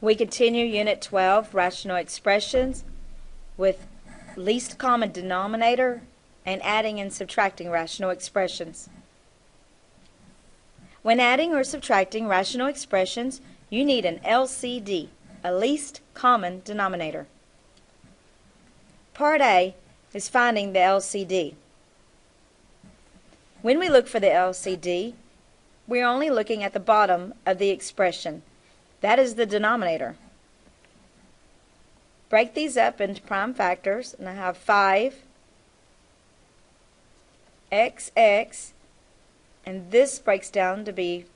We continue Unit 12, Rational Expressions, with least common denominator and adding and subtracting rational expressions. When adding or subtracting rational expressions, you need an LCD, a least common denominator. Part A is finding the LCD. When we look for the LCD, we're only looking at the bottom of the expression. That is the denominator. Break these up into prime factors, and I have 5, XX, and this breaks down to be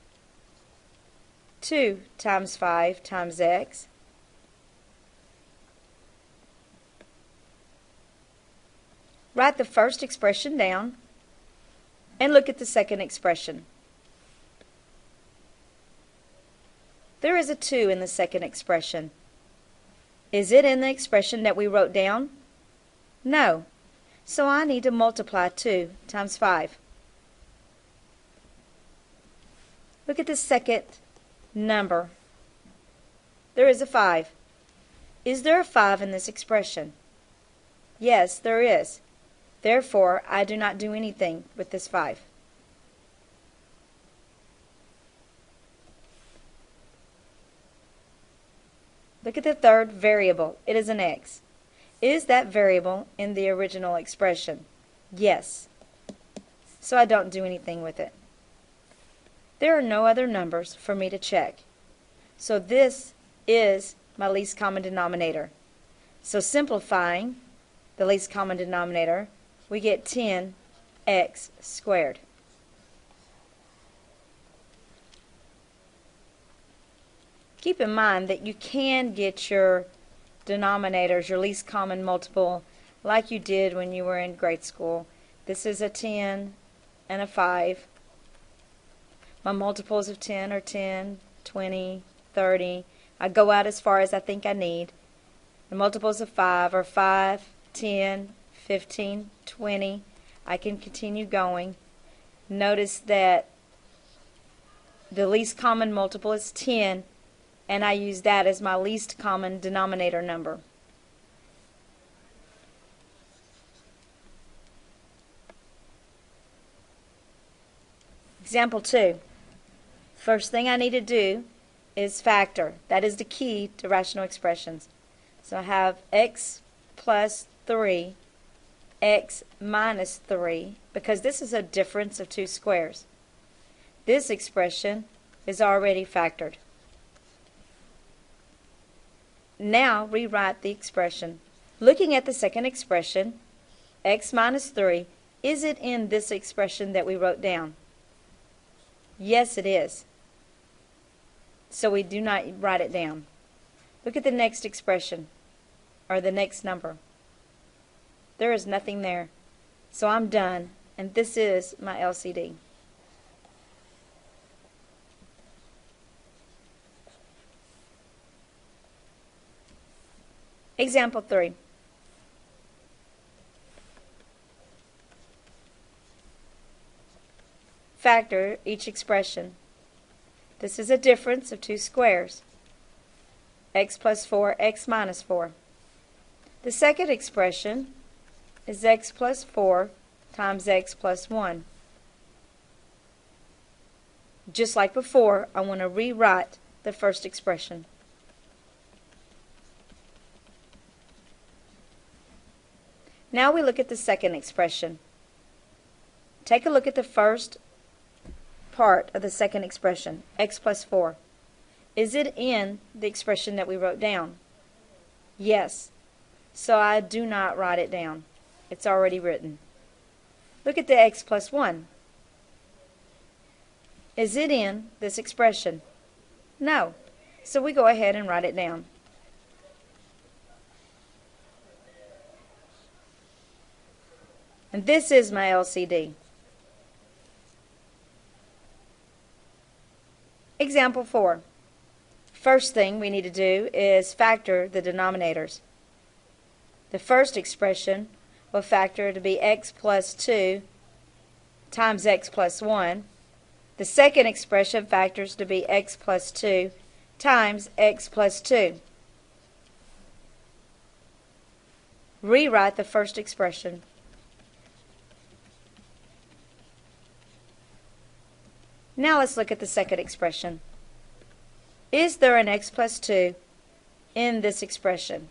2 times 5 times x. Write the first expression down and look at the second expression. There is a 2 in the second expression. Is it in the expression that we wrote down? No. So I need to multiply 2 times 5. Look at the second number. There is a 5. Is there a 5 in this expression? Yes, there is. Therefore, I do not do anything with this 5. Look at the third variable. It is an x. Is that variable in the original expression? Yes. So I don't do anything with it. There are no other numbers for me to check. So this is my least common denominator. So simplifying the least common denominator, we get 10x squared. Keep in mind that you can get your denominators, your least common multiple, like you did when you were in grade school. This is a 10 and a 5. My multiples of 10 are 10, 20, 30. I go out as far as I think I need. The multiples of 5 are 5, 10, 15, 20. I can continue going. Notice that the least common multiple is 10, and I use that as my least common denominator number. Example 2. First thing I need to do is factor. That is the key to rational expressions. So I have x plus 3, x minus 3, because this is a difference of two squares. This expression is already factored. Now rewrite the expression. Looking at the second expression, x minus 3, is it in this expression that we wrote down? Yes, it is. So we do not write it down. Look at the next expression, or the next number. There is nothing there. So I'm done, and this is my LCD. Example 3. Factor each expression. This is a difference of two squares. X plus 4, x minus 4. The second expression is x plus 4 times x plus 1. Just like before, I want to rewrite the first expression. Now we look at the second expression. Take a look at the first part of the second expression, x plus 4. Is it in the expression that we wrote down? Yes. So I do not write it down. It's already written. Look at the x plus 1. Is it in this expression? No. So we go ahead and write it down. And this is my LCD. Example 4. First thing we need to do is factor the denominators. The first expression will factor to be x plus 2 times x plus 1. The second expression factors to be x plus 2 times x plus 2. Rewrite the first expression. Now let's look at the second expression. Is there an x plus 2 in this expression?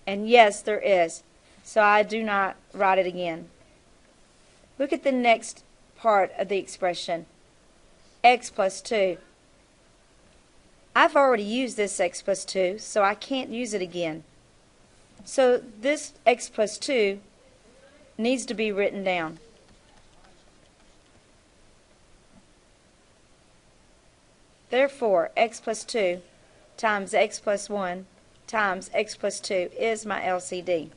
And yes, there is. So I do not write it again. Look at the next part of the expression. X plus 2. I've already used this x plus 2, so I can't use it again. So this x plus 2 needs to be written down. Therefore, x plus 2 times x plus 1 times x plus 2 is my LCD.